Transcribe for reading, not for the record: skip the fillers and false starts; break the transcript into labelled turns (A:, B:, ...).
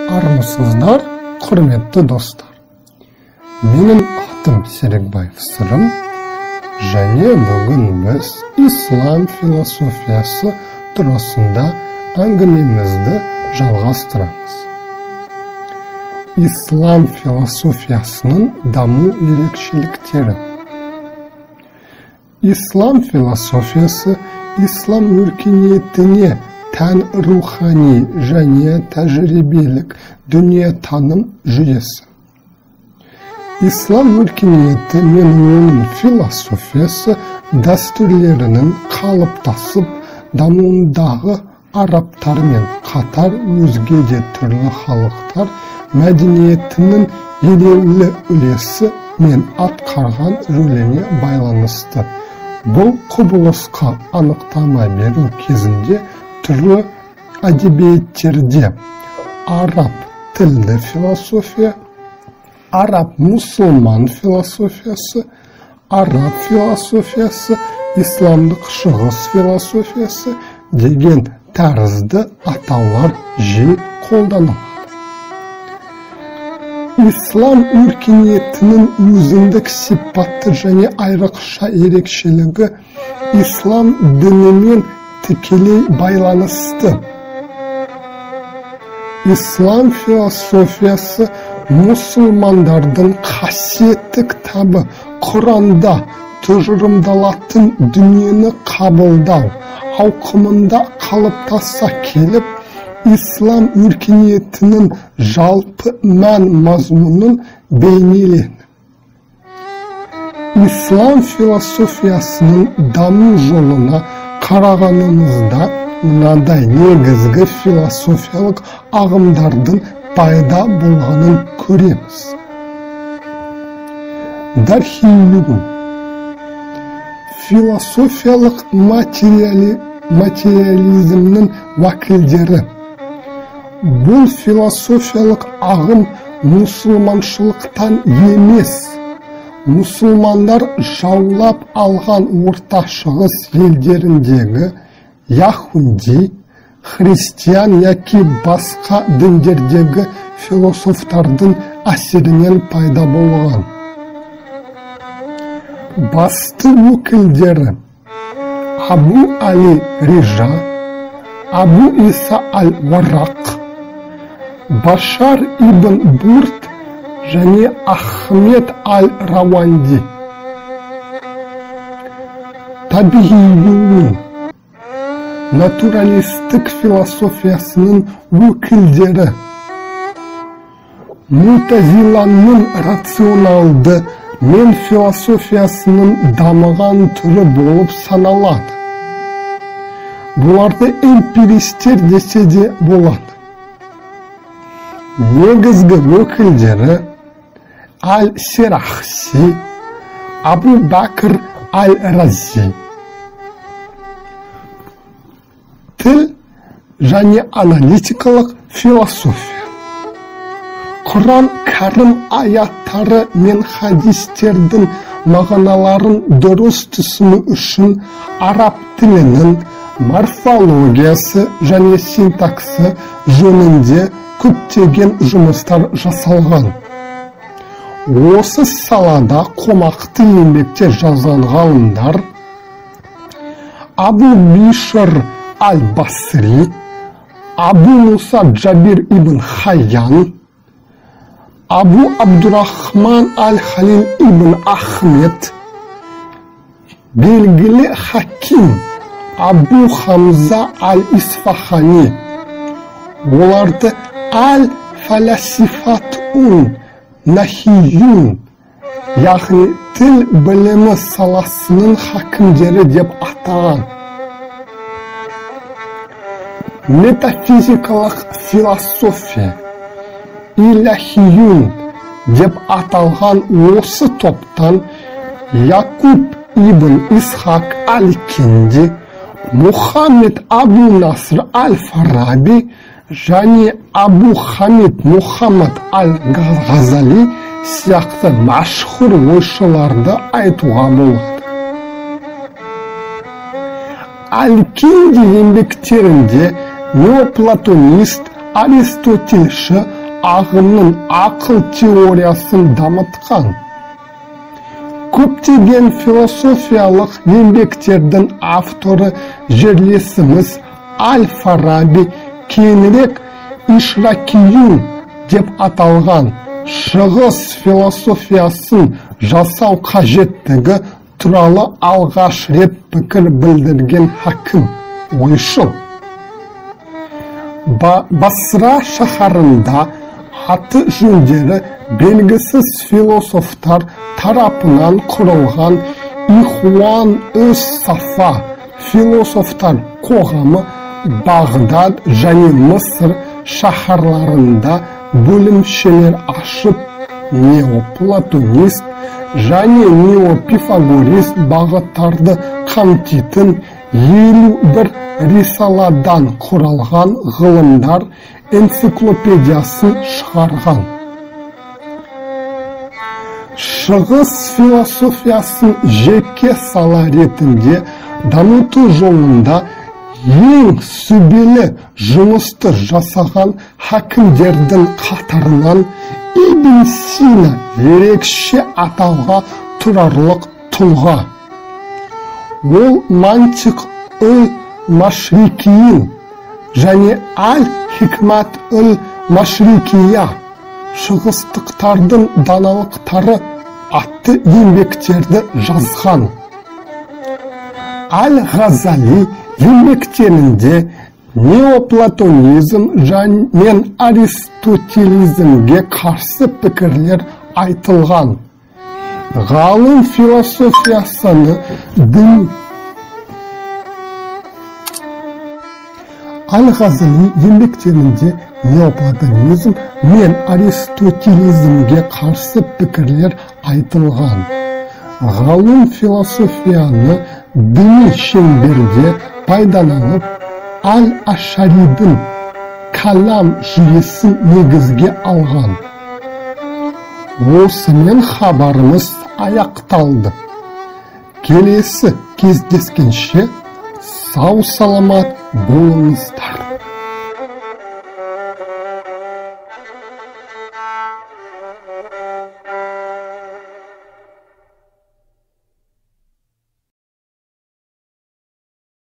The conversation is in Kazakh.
A: Армысыздар, құрметті достар. Менің атым Серікбаев Сырым, және бүгін біз ислам философиясы турасында әңгімемізді жалғастырамыз. Ислам философиясының даму ерекшеліктері. Ислам философиясы ислам өркениетіне тән рухани және тәжірибелік дүниетаным жүйесі. Ислам өркениеті мен оның философиясы дәстүрлерінің қалыптасып дамуындағы арабтармен қатар өзге де түрлі халықтар мәдениетінің елеулі үлесі мен атқарған рөліне байланысты. Бұл құбылысқа анықтама беру кезінде түрлі әдебиеттерде араб тілді философия, араб-мұсылман философиясы, араб философиясы, исламдық шығыс философиясы деген тәрізді атаулар жиі қолданылады. Ислам өркениетінің өзіндік сипатты және айрықша ерекшелігі ислам дінімен тікелей байланысты. Ислам философиясы мұсылмандардың қасиетті кітабы Құранда тұжырымдалатын дүниені қабылдау ауқымында қалыптаса келіп, ислам өркениетінің жалпы мән мазмұнын бейнеледі. Ислам философиясының даму жолына қарағанымызда мынадай негізгі философиялық ағымдардың пайда болғанын көреміз. Дархилюгу философиялық материализмнің уәкілдері. Бұл философиялық ағым мұсылманшылықтан емес, мұсылмандар жаулап алған орта шығыс елдеріндегі яхуди, христиан яки басқа діндердегі философтардың әсерінен пайда болған. Басты өкілдері Абу Али Рижа, Абу Иса Аль-Варақ, Башар ибн Бурд және Ахмед Аль-Рауанди. Табиғиюн натуралистік философиясының өкілдері. Мутазиланың рационалды мен философиясының дамыған түрі болып саналады. Бұларды эмпиристер десе де болады. Негізгі өкілдері Аль-Сирахси, Абу Бәкір Аль-Рази. Тіл және аналитикалық философия. Құран кәрім аяттары мен хадистердің мағыналарын дұрыс түсіну үшін араб тілінің морфологиясы және синтаксы жөнінде көптеген жұмыстар жасалған. Осы салада қомақты еңбектер жазған ғалымдар Абу Бишр Аль-Басри, Абу Муса Джабир ибн Хайян, Абу Абдурахман Аль-Халил ибн Ахмед, белгілі хаким Абу Хамза Аль-Исфахани. Оларды Аль-Фалясифатун Нахиюн, яғни тіл білімі саласының хакімдері деп атаған. Метафизикалық философия Илахиюн деп аталған осы топтан Якуб ибн Исхак Аль-Кинди, Мухаммед Абу Наср Аль-Фараби және Абу Хамид Мухаммад Аль-Ғазали сияқты машхур ойшыларды айтуға болады. Аль-Кинди еңбектерінде неоплатонист, аристотельші, ағымның ақыл теориясын дамытқан. Көптеген философиялық еңбектердің авторы жерлесіміз Аль-Фараби кейінірек Ишракиюн деп аталған шығыс философиясын жасау қажеттігі туралы алғаш рет пікір білдірген хакім, ойшыл. Басра шаһарында аты жөндері белгісіз философтар тарапынан құрылған Ихуан өз Сафа философтар қоғамы Бағдад және Мысыр шаһарларында бөлімшелер ашып, неоплатонист және неопифагорист бағыттарды қамтитын 51 рисаладан құралған ғылымдар энциклопедиясын шығарған. Шығыс философиясын жеке сала ретінде дамыту жолында ең сүбелі жұмысты жасаған хакімдердің қатарынан Ибн Сина ерекше атауға тұрарлық тұлға. Ол мантиқ Машрикиин және Аль-Хикмат Машрикия шығыстықтардың даналықтары атты еңбектерді жазған. Аль-Ғазали еңбектерінде неоплатонизм мен аристотелизмге қарсы пікірлер айтылған. Ғалым философиясыны дін. Аль-Ғазали еңбектерінде неоплатонизм мен аристотелизмге қарсы пікірлер айтылған. Ғалым философияны діни шеңберде пайдаланып, Аль-Ашаридің калам жүйесін негізге алған. Осымен хабарымыз аяқталды. Келесі кездескенше сау саламат болыңыздар.